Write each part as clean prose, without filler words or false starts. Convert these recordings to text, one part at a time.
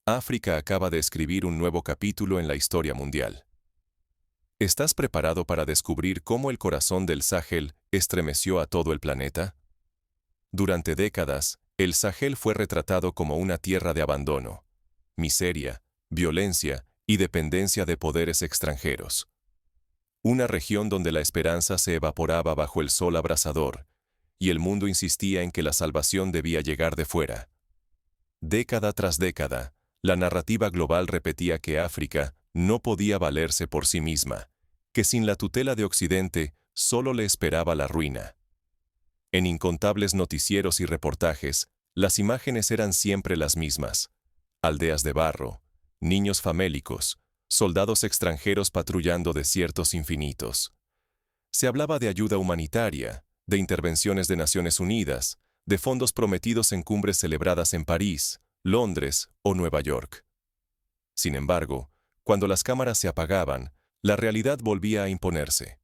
África acaba de escribir un nuevo capítulo en la historia mundial. ¿Estás preparado para descubrir cómo el corazón del Sahel estremeció a todo el planeta? Durante décadas, el Sahel fue retratado como una tierra de abandono, miseria, violencia y dependencia de poderes extranjeros. Una región donde la esperanza se evaporaba bajo el sol abrasador, y el mundo insistía en que la salvación debía llegar de fuera. Década tras década, la narrativa global repetía que África no podía valerse por sí misma, que sin la tutela de Occidente solo le esperaba la ruina. En incontables noticieros y reportajes, las imágenes eran siempre las mismas: aldeas de barro, niños famélicos, soldados extranjeros patrullando desiertos infinitos. Se hablaba de ayuda humanitaria, de intervenciones de Naciones Unidas, de fondos prometidos en cumbres celebradas en París, Londres o Nueva York. Sin embargo, cuando las cámaras se apagaban, la realidad volvía a imponerse.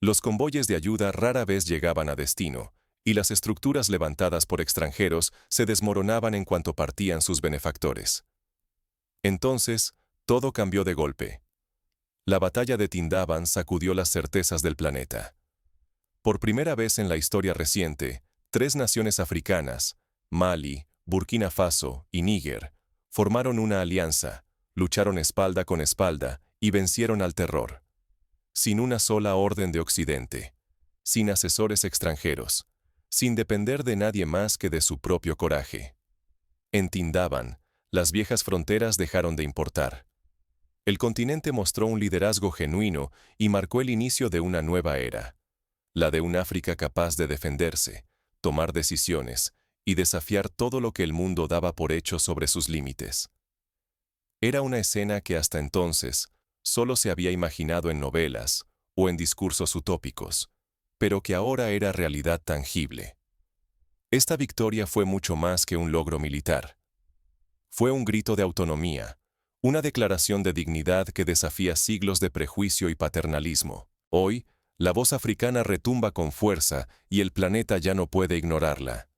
Los convoyes de ayuda rara vez llegaban a destino, y las estructuras levantadas por extranjeros se desmoronaban en cuanto partían sus benefactores. Entonces, todo cambió de golpe. La batalla de Tindaban sacudió las certezas del planeta. Por primera vez en la historia reciente, 3 naciones africanas, Mali, Burkina Faso y Níger, formaron una alianza, lucharon espalda con espalda y vencieron al terror. Sin una sola orden de Occidente, sin asesores extranjeros, sin depender de nadie más que de su propio coraje. En Tindaban, las viejas fronteras dejaron de importar. El continente mostró un liderazgo genuino y marcó el inicio de una nueva era, la de un África capaz de defenderse, tomar decisiones y desafiar todo lo que el mundo daba por hecho sobre sus límites. Era una escena que hasta entonces solo se había imaginado en novelas o en discursos utópicos, pero que ahora era realidad tangible. Esta victoria fue mucho más que un logro militar. Fue un grito de autonomía, una declaración de dignidad que desafía siglos de prejuicio y paternalismo. Hoy, la voz africana retumba con fuerza y el planeta ya no puede ignorarla.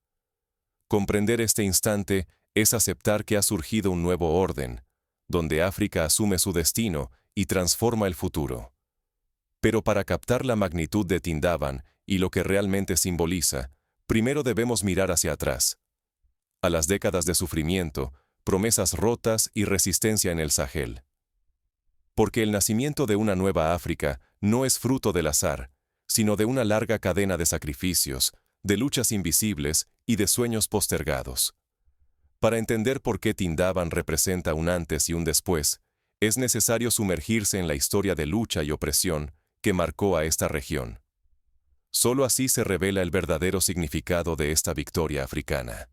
Comprender este instante es aceptar que ha surgido un nuevo orden, donde África asume su destino y transforma el futuro. Pero para captar la magnitud de Tindaban y lo que realmente simboliza, primero debemos mirar hacia atrás, a las décadas de sufrimiento, promesas rotas y resistencia en el Sahel. Porque el nacimiento de una nueva África no es fruto del azar, sino de una larga cadena de sacrificios, de luchas invisibles y de sueños postergados. Para entender por qué Tindaban representa un antes y un después, es necesario sumergirse en la historia de lucha y opresión que marcó a esta región. Solo así se revela el verdadero significado de esta victoria africana.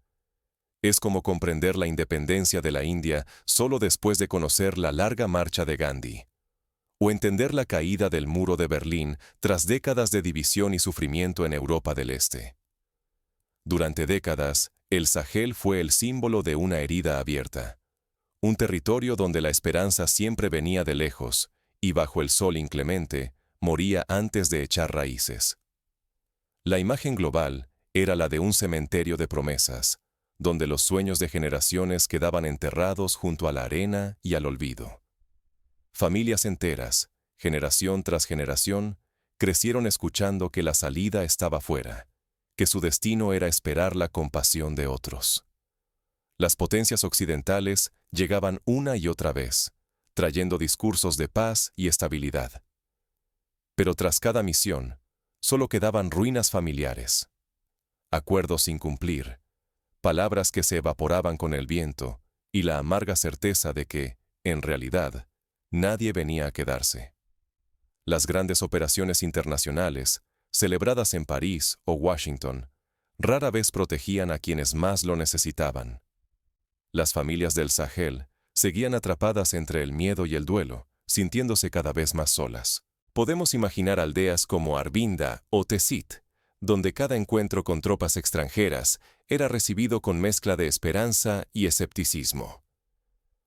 Es como comprender la independencia de la India solo después de conocer la larga marcha de Gandhi, o entender la caída del muro de Berlín tras décadas de división y sufrimiento en Europa del Este. Durante décadas, el Sahel fue el símbolo de una herida abierta, un territorio donde la esperanza siempre venía de lejos, y bajo el sol inclemente, moría antes de echar raíces. La imagen global era la de un cementerio de promesas, donde los sueños de generaciones quedaban enterrados junto a la arena y al olvido. Familias enteras, generación tras generación, crecieron escuchando que la salida estaba fuera, que su destino era esperar la compasión de otros. Las potencias occidentales llegaban una y otra vez, trayendo discursos de paz y estabilidad. Pero tras cada misión, solo quedaban ruinas familiares, acuerdos sin cumplir, palabras que se evaporaban con el viento y la amarga certeza de que, en realidad, nadie venía a quedarse. Las grandes operaciones internacionales, celebradas en París o Washington, rara vez protegían a quienes más lo necesitaban. Las familias del Sahel seguían atrapadas entre el miedo y el duelo, sintiéndose cada vez más solas. Podemos imaginar aldeas como Arbinda o Tesit, donde cada encuentro con tropas extranjeras era recibido con mezcla de esperanza y escepticismo.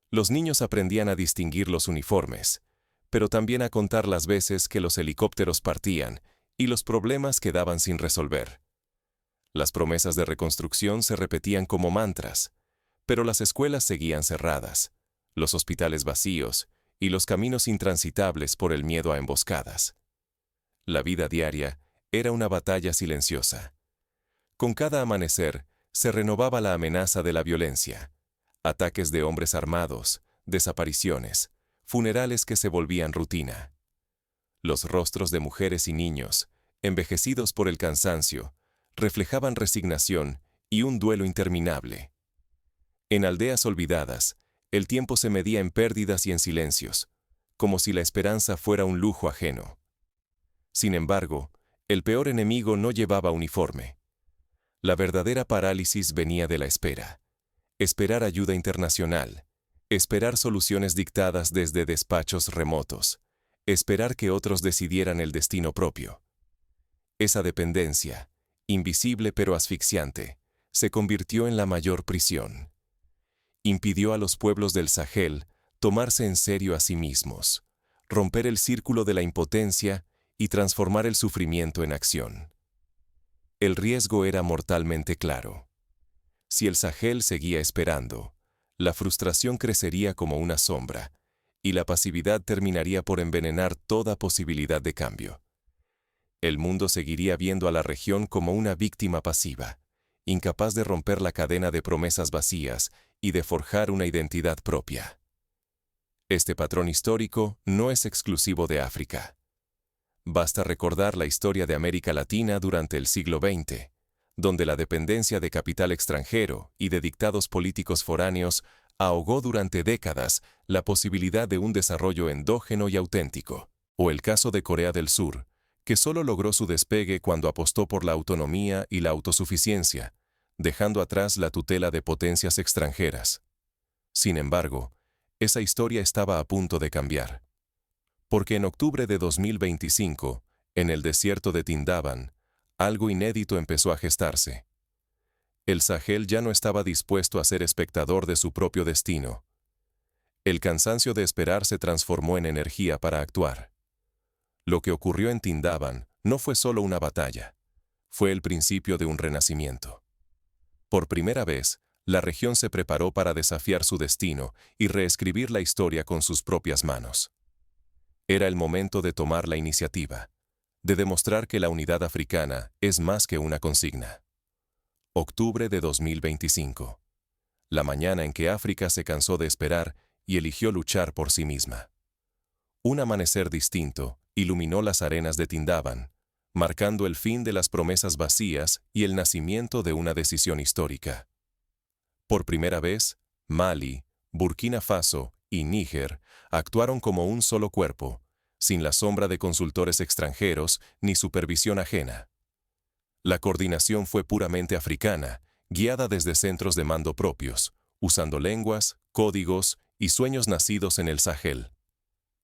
Los niños aprendían a distinguir los uniformes, pero también a contar las veces que los helicópteros partían y los problemas quedaban sin resolver. Las promesas de reconstrucción se repetían como mantras, Pero las escuelas seguían cerradas, los hospitales vacíos y los caminos intransitables por el miedo a emboscadas. La vida diaria era una batalla silenciosa. Con cada amanecer se renovaba la amenaza de la violencia, ataques de hombres armados, desapariciones, funerales que se volvían rutina. Los rostros de mujeres y niños, envejecidos por el cansancio, reflejaban resignación y un duelo interminable. En aldeas olvidadas, el tiempo se medía en pérdidas y en silencios, como si la esperanza fuera un lujo ajeno. Sin embargo, el peor enemigo no llevaba uniforme. La verdadera parálisis venía de la espera. Esperar ayuda internacional, esperar soluciones dictadas desde despachos remotos, esperar que otros decidieran el destino propio. Esa dependencia, invisible pero asfixiante, se convirtió en la mayor prisión. Impidió a los pueblos del Sahel tomarse en serio a sí mismos, romper el círculo de la impotencia y transformar el sufrimiento en acción. El riesgo era mortalmente claro. Si el Sahel seguía esperando, la frustración crecería como una sombra, y la pasividad terminaría por envenenar toda posibilidad de cambio. El mundo seguiría viendo a la región como una víctima pasiva, incapaz de romper la cadena de promesas vacías y de forjar una identidad propia. Este patrón histórico no es exclusivo de África. Basta recordar la historia de América Latina durante el siglo XX, donde la dependencia de capital extranjero y de dictados políticos foráneos ahogó durante décadas la posibilidad de un desarrollo endógeno y auténtico, o el caso de Corea del Sur, que solo logró su despegue cuando apostó por la autonomía y la autosuficiencia, dejando atrás la tutela de potencias extranjeras. Sin embargo, esa historia estaba a punto de cambiar. Porque en octubre de 2025, en el desierto de Tindaban, algo inédito empezó a gestarse. El Sahel ya no estaba dispuesto a ser espectador de su propio destino. El cansancio de esperar se transformó en energía para actuar. Lo que ocurrió en Tindaban no fue solo una batalla, fue el principio de un renacimiento. Por primera vez, la región se preparó para desafiar su destino y reescribir la historia con sus propias manos. Era el momento de tomar la iniciativa, de demostrar que la unidad africana es más que una consigna. Octubre de 2025. La mañana en que África se cansó de esperar y eligió luchar por sí misma. Un amanecer distinto iluminó las arenas de Tindaban, marcando el fin de las promesas vacías y el nacimiento de una decisión histórica. Por primera vez, Mali, Burkina Faso y Níger actuaron como un solo cuerpo, sin la sombra de consultores extranjeros ni supervisión ajena. La coordinación fue puramente africana, guiada desde centros de mando propios, usando lenguas, códigos y sueños nacidos en el Sahel.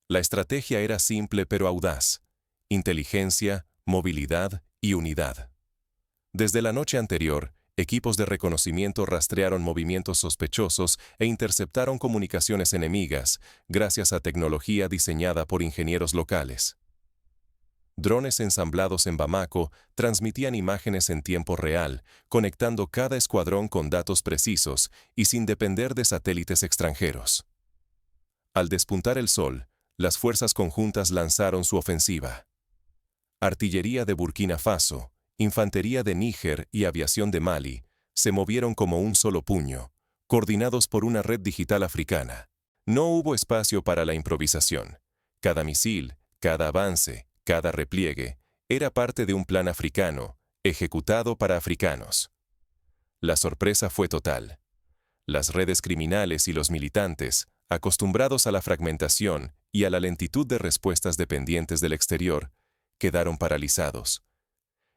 La estrategia era simple pero audaz: inteligencia, movilidad y unidad. Desde la noche anterior, equipos de reconocimiento rastrearon movimientos sospechosos e interceptaron comunicaciones enemigas, gracias a tecnología diseñada por ingenieros locales. Drones ensamblados en Bamako transmitían imágenes en tiempo real, conectando cada escuadrón con datos precisos y sin depender de satélites extranjeros. Al despuntar el sol, las fuerzas conjuntas lanzaron su ofensiva. Artillería de Burkina Faso, infantería de Níger y aviación de Mali se movieron como un solo puño, coordinados por una red digital africana. No hubo espacio para la improvisación. Cada misil, cada avance, cada repliegue era parte de un plan africano, ejecutado para africanos. La sorpresa fue total. Las redes criminales y los militantes, acostumbrados a la fragmentación y a la lentitud de respuestas dependientes del exterior, quedaron paralizados.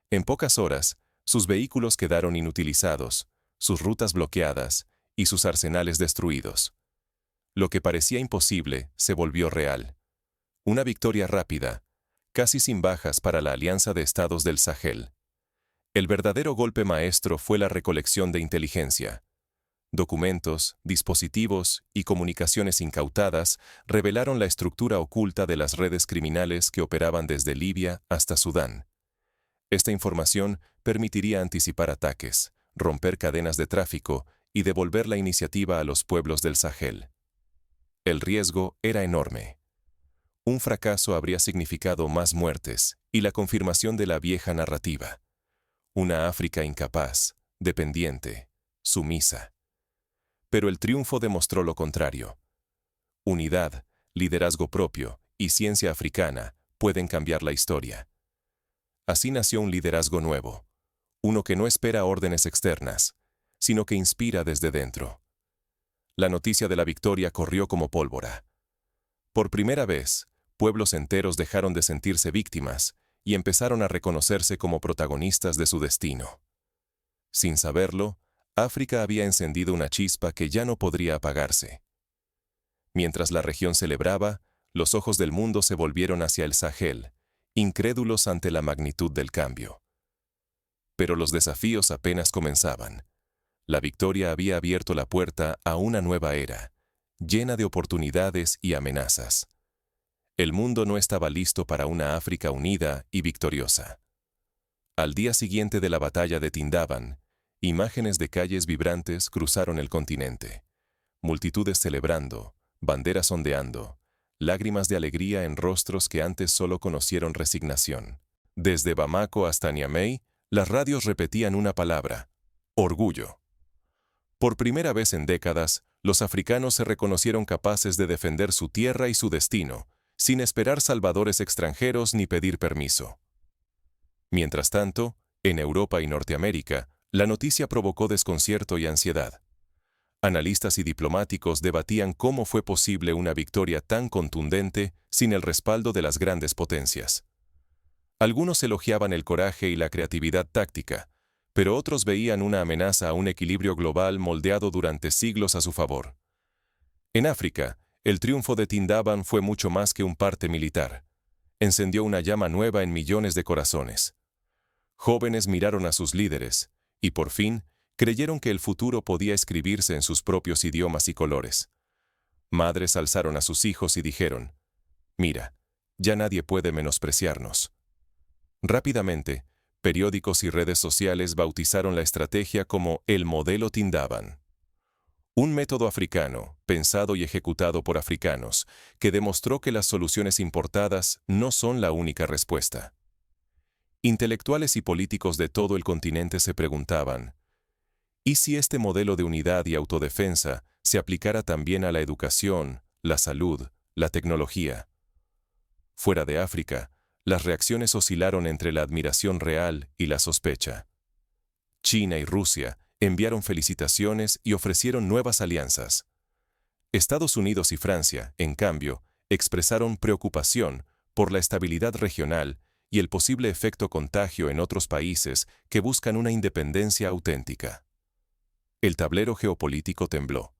En pocas horas, sus vehículos quedaron inutilizados, sus rutas bloqueadas y sus arsenales destruidos. Lo que parecía imposible se volvió real. Una victoria rápida, casi sin bajas para la Alianza de Estados del Sahel. El verdadero golpe maestro fue la recolección de inteligencia. Documentos, dispositivos y comunicaciones incautadas revelaron la estructura oculta de las redes criminales que operaban desde Libia hasta Sudán. Esta información permitiría anticipar ataques, romper cadenas de tráfico y devolver la iniciativa a los pueblos del Sahel. El riesgo era enorme. Un fracaso habría significado más muertes y la confirmación de la vieja narrativa. Una África incapaz, dependiente, sumisa. Pero el triunfo demostró lo contrario. Unidad, liderazgo propio y ciencia africana pueden cambiar la historia. Así nació un liderazgo nuevo, uno que no espera órdenes externas, sino que inspira desde dentro. La noticia de la victoria corrió como pólvora. Por primera vez, pueblos enteros dejaron de sentirse víctimas y empezaron a reconocerse como protagonistas de su destino. Sin saberlo, África había encendido una chispa que ya no podría apagarse. Mientras la región celebraba, los ojos del mundo se volvieron hacia el Sahel, incrédulos ante la magnitud del cambio. Pero los desafíos apenas comenzaban. La victoria había abierto la puerta a una nueva era, llena de oportunidades y amenazas. El mundo no estaba listo para una África unida y victoriosa. Al día siguiente de la batalla de Tindaban, imágenes de calles vibrantes cruzaron el continente. Multitudes celebrando, banderas ondeando, lágrimas de alegría en rostros que antes solo conocieron resignación. Desde Bamako hasta Niamey, las radios repetían una palabra: orgullo. Por primera vez en décadas, los africanos se reconocieron capaces de defender su tierra y su destino, sin esperar salvadores extranjeros ni pedir permiso. Mientras tanto, en Europa y Norteamérica, la noticia provocó desconcierto y ansiedad. Analistas y diplomáticos debatían cómo fue posible una victoria tan contundente sin el respaldo de las grandes potencias. Algunos elogiaban el coraje y la creatividad táctica, pero otros veían una amenaza a un equilibrio global moldeado durante siglos a su favor. En África, el triunfo de Tindaban fue mucho más que un parte militar. Encendió una llama nueva en millones de corazones. Jóvenes miraron a sus líderes, y por fin, creyeron que el futuro podía escribirse en sus propios idiomas y colores. Madres alzaron a sus hijos y dijeron: «Mira, ya nadie puede menospreciarnos». Rápidamente, periódicos y redes sociales bautizaron la estrategia como el modelo Tindaban. Un método africano, pensado y ejecutado por africanos, que demostró que las soluciones importadas no son la única respuesta. Intelectuales y políticos de todo el continente se preguntaban: ¿y si este modelo de unidad y autodefensa se aplicara también a la educación, la salud, la tecnología? Fuera de África, las reacciones oscilaron entre la admiración real y la sospecha. China y Rusia enviaron felicitaciones y ofrecieron nuevas alianzas. Estados Unidos y Francia, en cambio, expresaron preocupación por la estabilidad regional y el posible efecto contagio en otros países que buscan una independencia auténtica. El tablero geopolítico tembló.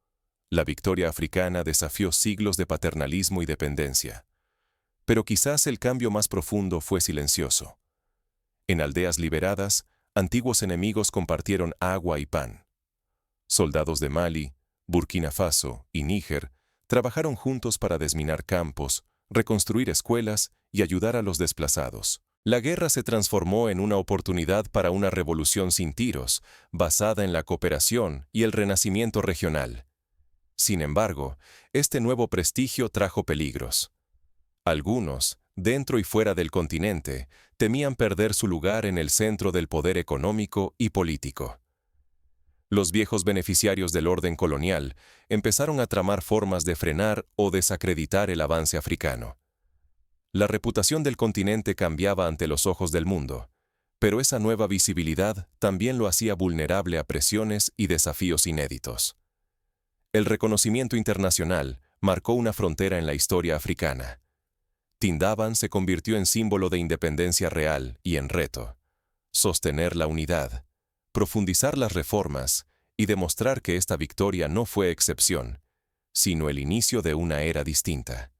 La victoria africana desafió siglos de paternalismo y dependencia. Pero quizás el cambio más profundo fue silencioso. En aldeas liberadas, antiguos enemigos compartieron agua y pan. Soldados de Mali, Burkina Faso y Níger trabajaron juntos para desminar campos, reconstruir escuelas y ayudar a los desplazados. La guerra se transformó en una oportunidad para una revolución sin tiros, basada en la cooperación y el renacimiento regional. Sin embargo, este nuevo prestigio trajo peligros. Algunos, dentro y fuera del continente, temían perder su lugar en el centro del poder económico y político. Los viejos beneficiarios del orden colonial empezaron a tramar formas de frenar o desacreditar el avance africano. La reputación del continente cambiaba ante los ojos del mundo, pero esa nueva visibilidad también lo hacía vulnerable a presiones y desafíos inéditos. El reconocimiento internacional marcó una frontera en la historia africana. Tindaban se convirtió en símbolo de independencia real y en reto. Sostener la unidad, profundizar las reformas y demostrar que esta victoria no fue excepción, sino el inicio de una era distinta.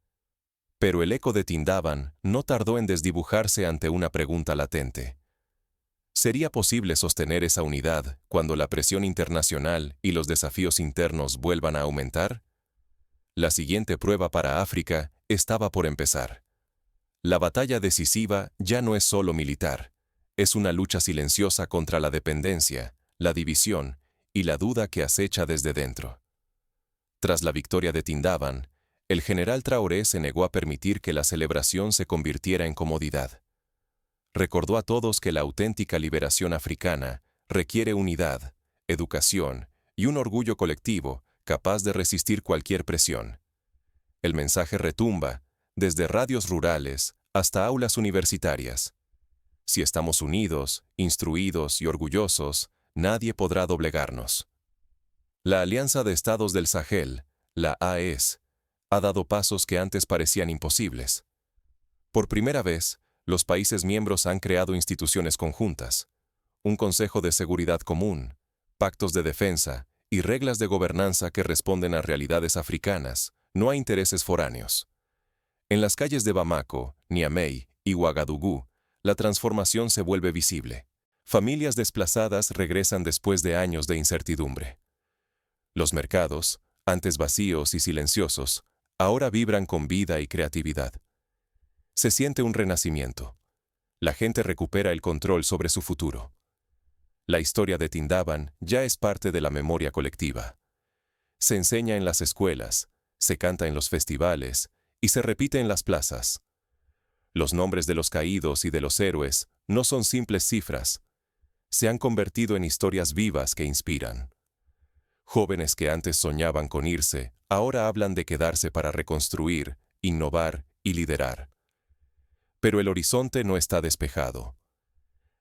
Pero el eco de Tindaban no tardó en desdibujarse ante una pregunta latente. ¿Sería posible sostener esa unidad cuando la presión internacional y los desafíos internos vuelvan a aumentar? La siguiente prueba para África estaba por empezar. La batalla decisiva ya no es solo militar, es una lucha silenciosa contra la dependencia, la división y la duda que acecha desde dentro. Tras la victoria de Tindaban, el general Traoré se negó a permitir que la celebración se convirtiera en comodidad. Recordó a todos que la auténtica liberación africana requiere unidad, educación y un orgullo colectivo capaz de resistir cualquier presión. El mensaje retumba, desde radios rurales hasta aulas universitarias. Si estamos unidos, instruidos y orgullosos, nadie podrá doblegarnos. La Alianza de Estados del Sahel, la AES, ha dado pasos que antes parecían imposibles. Por primera vez, los países miembros han creado instituciones conjuntas, un Consejo de Seguridad común, pactos de defensa y reglas de gobernanza que responden a realidades africanas, no a intereses foráneos. En las calles de Bamako, Niamey y Ouagadougou, la transformación se vuelve visible. Familias desplazadas regresan después de años de incertidumbre. Los mercados, antes vacíos y silenciosos, ahora vibran con vida y creatividad. Se siente un renacimiento. La gente recupera el control sobre su futuro. La historia de Tindaban ya es parte de la memoria colectiva. Se enseña en las escuelas, se canta en los festivales y se repite en las plazas. Los nombres de los caídos y de los héroes no son simples cifras. Se han convertido en historias vivas que inspiran. Jóvenes que antes soñaban con irse, ahora hablan de quedarse para reconstruir, innovar y liderar. Pero el horizonte no está despejado.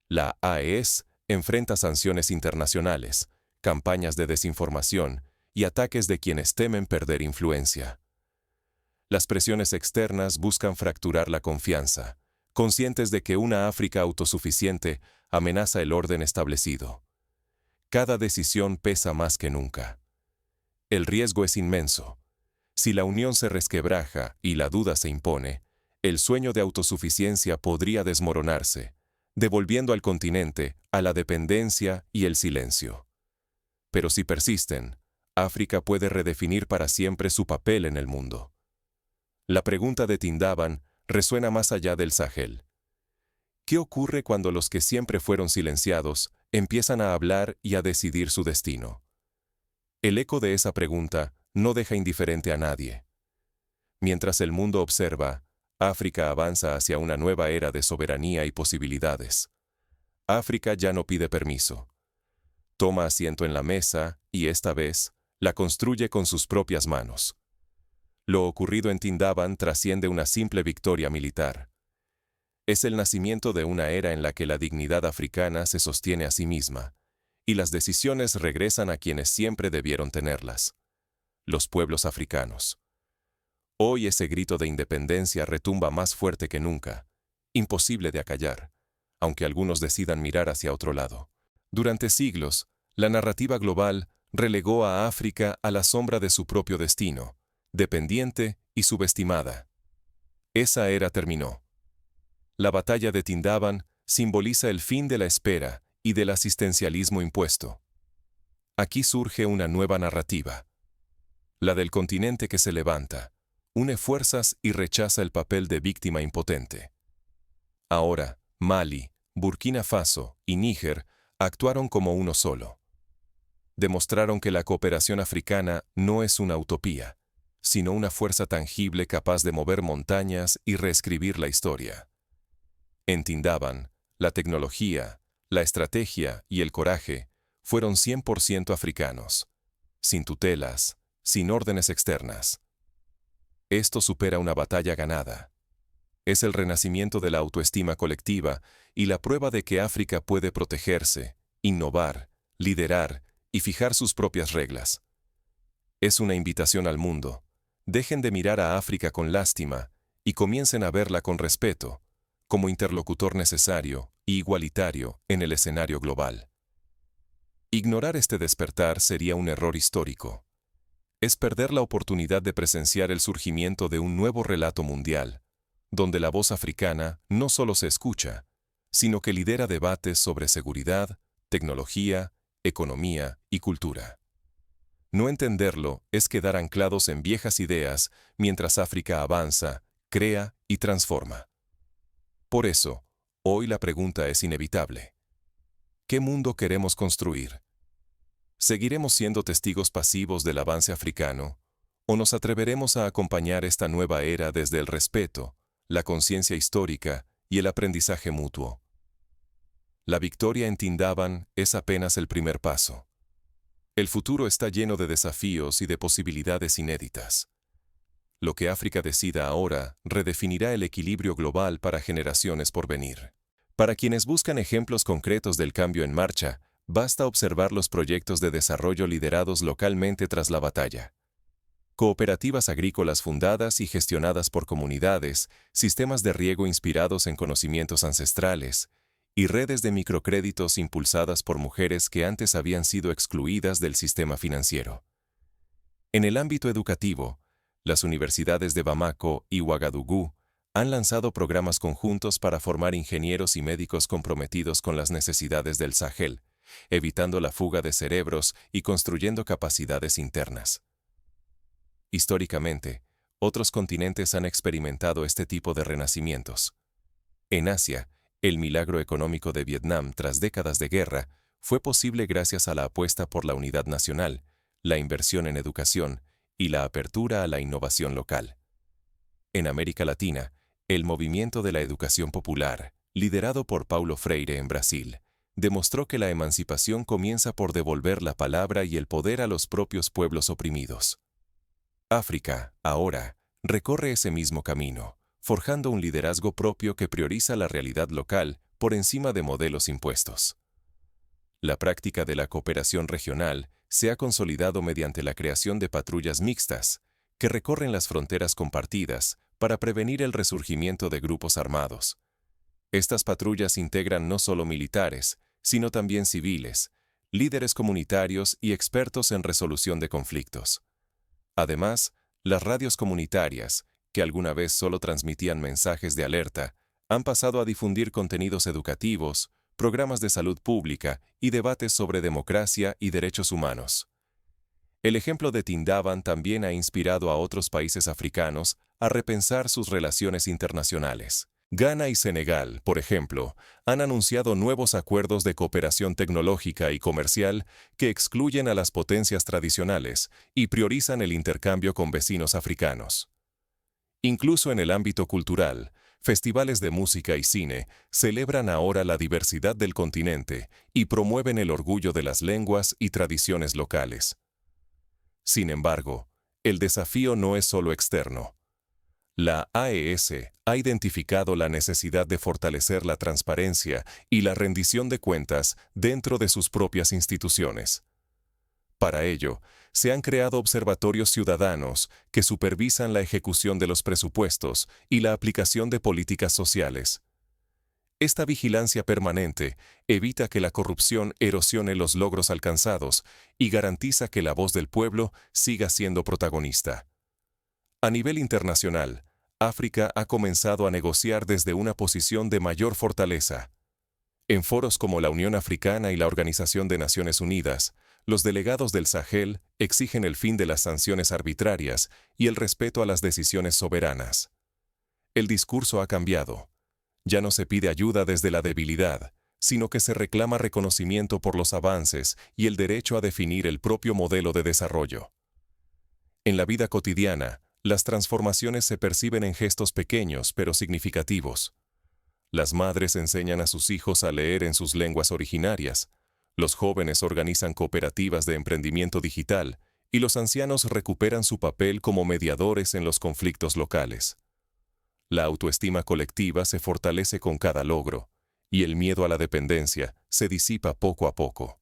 La AES enfrenta sanciones internacionales, campañas de desinformación y ataques de quienes temen perder influencia. Las presiones externas buscan fracturar la confianza, conscientes de que una África autosuficiente amenaza el orden establecido. Cada decisión pesa más que nunca. El riesgo es inmenso. Si la unión se resquebraja y la duda se impone, el sueño de autosuficiencia podría desmoronarse, devolviendo al continente a la dependencia y el silencio. Pero si persisten, África puede redefinir para siempre su papel en el mundo. La pregunta de Tindaban resuena más allá del Sahel. ¿Qué ocurre cuando los que siempre fueron silenciados empiezan a hablar y a decidir su destino? El eco de esa pregunta no deja indiferente a nadie. Mientras el mundo observa, África avanza hacia una nueva era de soberanía y posibilidades. África ya no pide permiso. Toma asiento en la mesa y esta vez la construye con sus propias manos. Lo ocurrido en Tindaban trasciende una simple victoria militar. Es el nacimiento de una era en la que la dignidad africana se sostiene a sí misma, y las decisiones regresan a quienes siempre debieron tenerlas: los pueblos africanos. Hoy ese grito de independencia retumba más fuerte que nunca, imposible de acallar, aunque algunos decidan mirar hacia otro lado. Durante siglos, la narrativa global relegó a África a la sombra de su propio destino, dependiente y subestimada. Esa era terminó. La batalla de Tindaban simboliza el fin de la espera y del asistencialismo impuesto. Aquí surge una nueva narrativa, la del continente que se levanta, une fuerzas y rechaza el papel de víctima impotente. Ahora, Mali, Burkina Faso y Níger actuaron como uno solo. Demostraron que la cooperación africana no es una utopía, sino una fuerza tangible capaz de mover montañas y reescribir la historia. En Tindaban, la tecnología, la estrategia y el coraje fueron 100% africanos, sin tutelas, sin órdenes externas. Esto supera una batalla ganada. Es el renacimiento de la autoestima colectiva y la prueba de que África puede protegerse, innovar, liderar y fijar sus propias reglas. Es una invitación al mundo. Dejen de mirar a África con lástima y comiencen a verla con respeto, como interlocutor necesario e igualitario en el escenario global. Ignorar este despertar sería un error histórico. Es perder la oportunidad de presenciar el surgimiento de un nuevo relato mundial, donde la voz africana no solo se escucha, sino que lidera debates sobre seguridad, tecnología, economía y cultura. No entenderlo es quedar anclados en viejas ideas mientras África avanza, crea y transforma. Por eso, hoy la pregunta es inevitable. ¿Qué mundo queremos construir? ¿Seguiremos siendo testigos pasivos del avance africano? ¿O nos atreveremos a acompañar esta nueva era desde el respeto, la conciencia histórica y el aprendizaje mutuo? La victoria en Tindaban es apenas el primer paso. El futuro está lleno de desafíos y de posibilidades inéditas. Lo que África decida ahora redefinirá el equilibrio global para generaciones por venir. Para quienes buscan ejemplos concretos del cambio en marcha, basta observar los proyectos de desarrollo liderados localmente tras la batalla. Cooperativas agrícolas fundadas y gestionadas por comunidades, sistemas de riego inspirados en conocimientos ancestrales, y redes de microcréditos impulsadas por mujeres que antes habían sido excluidas del sistema financiero. En el ámbito educativo, las universidades de Bamako y Ouagadougou han lanzado programas conjuntos para formar ingenieros y médicos comprometidos con las necesidades del Sahel, evitando la fuga de cerebros y construyendo capacidades internas. Históricamente, otros continentes han experimentado este tipo de renacimientos. En Asia, el milagro económico de Vietnam tras décadas de guerra fue posible gracias a la apuesta por la unidad nacional, la inversión en educación y la apertura a la innovación local. En América Latina, el movimiento de la educación popular, liderado por Paulo Freire en Brasil, demostró que la emancipación comienza por devolver la palabra y el poder a los propios pueblos oprimidos. África, ahora, recorre ese mismo camino, forjando un liderazgo propio que prioriza la realidad local por encima de modelos impuestos. La práctica de la cooperación regional se ha consolidado mediante la creación de patrullas mixtas, que recorren las fronteras compartidas para prevenir el resurgimiento de grupos armados. Estas patrullas integran no solo militares, sino también civiles, líderes comunitarios y expertos en resolución de conflictos. Además, las radios comunitarias, que alguna vez solo transmitían mensajes de alerta, han pasado a difundir contenidos educativos, programas de salud pública y debates sobre democracia y derechos humanos. El ejemplo de Tindaban también ha inspirado a otros países africanos a repensar sus relaciones internacionales. Ghana y Senegal, por ejemplo, han anunciado nuevos acuerdos de cooperación tecnológica y comercial que excluyen a las potencias tradicionales y priorizan el intercambio con vecinos africanos. Incluso en el ámbito cultural, festivales de música y cine celebran ahora la diversidad del continente y promueven el orgullo de las lenguas y tradiciones locales. Sin embargo, el desafío no es solo externo. La AES ha identificado la necesidad de fortalecer la transparencia y la rendición de cuentas dentro de sus propias instituciones. Para ello, se han creado observatorios ciudadanos que supervisan la ejecución de los presupuestos y la aplicación de políticas sociales. Esta vigilancia permanente evita que la corrupción erosione los logros alcanzados y garantiza que la voz del pueblo siga siendo protagonista. A nivel internacional, África ha comenzado a negociar desde una posición de mayor fortaleza. En foros como la Unión Africana y la Organización de Naciones Unidas, los delegados del Sahel exigen el fin de las sanciones arbitrarias y el respeto a las decisiones soberanas. El discurso ha cambiado. Ya no se pide ayuda desde la debilidad, sino que se reclama reconocimiento por los avances y el derecho a definir el propio modelo de desarrollo. En la vida cotidiana, las transformaciones se perciben en gestos pequeños pero significativos. Las madres enseñan a sus hijos a leer en sus lenguas originarias, los jóvenes organizan cooperativas de emprendimiento digital y los ancianos recuperan su papel como mediadores en los conflictos locales. La autoestima colectiva se fortalece con cada logro, y el miedo a la dependencia se disipa poco a poco.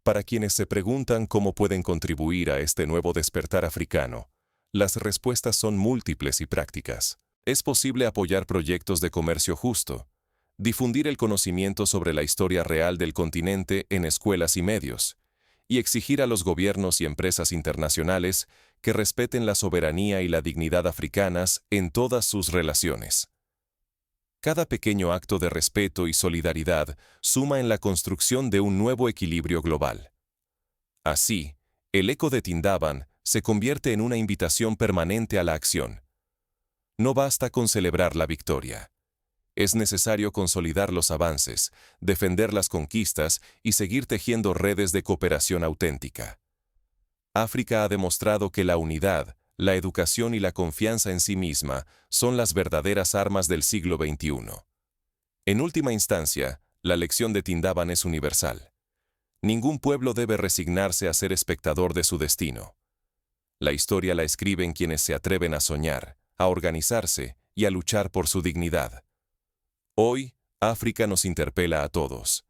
Para quienes se preguntan cómo pueden contribuir a este nuevo despertar africano, las respuestas son múltiples y prácticas. Es posible apoyar proyectos de comercio justo, difundir el conocimiento sobre la historia real del continente en escuelas y medios, y exigir a los gobiernos y empresas internacionales que respeten la soberanía y la dignidad africanas en todas sus relaciones. Cada pequeño acto de respeto y solidaridad suma en la construcción de un nuevo equilibrio global. Así, el eco de Tindaban se convierte en una invitación permanente a la acción. No basta con celebrar la victoria. Es necesario consolidar los avances, defender las conquistas y seguir tejiendo redes de cooperación auténtica. África ha demostrado que la unidad, la educación y la confianza en sí misma son las verdaderas armas del siglo XXI. En última instancia, la lección de Tindaban es universal. Ningún pueblo debe resignarse a ser espectador de su destino. La historia la escriben quienes se atreven a soñar, a organizarse y a luchar por su dignidad. Hoy, África nos interpela a todos.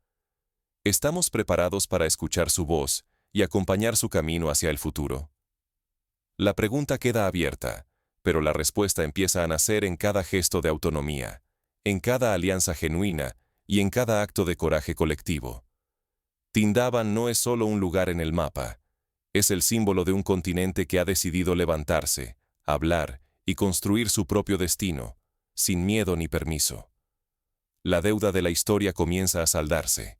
¿Estamos preparados para escuchar su voz y acompañar su camino hacia el futuro? La pregunta queda abierta, pero la respuesta empieza a nacer en cada gesto de autonomía, en cada alianza genuina y en cada acto de coraje colectivo. Tindaban no es solo un lugar en el mapa, es el símbolo de un continente que ha decidido levantarse, hablar y construir su propio destino, sin miedo ni permiso. La deuda de la historia comienza a saldarse.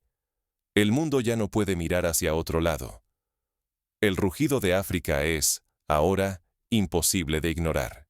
El mundo ya no puede mirar hacia otro lado. El rugido de África es, ahora, imposible de ignorar.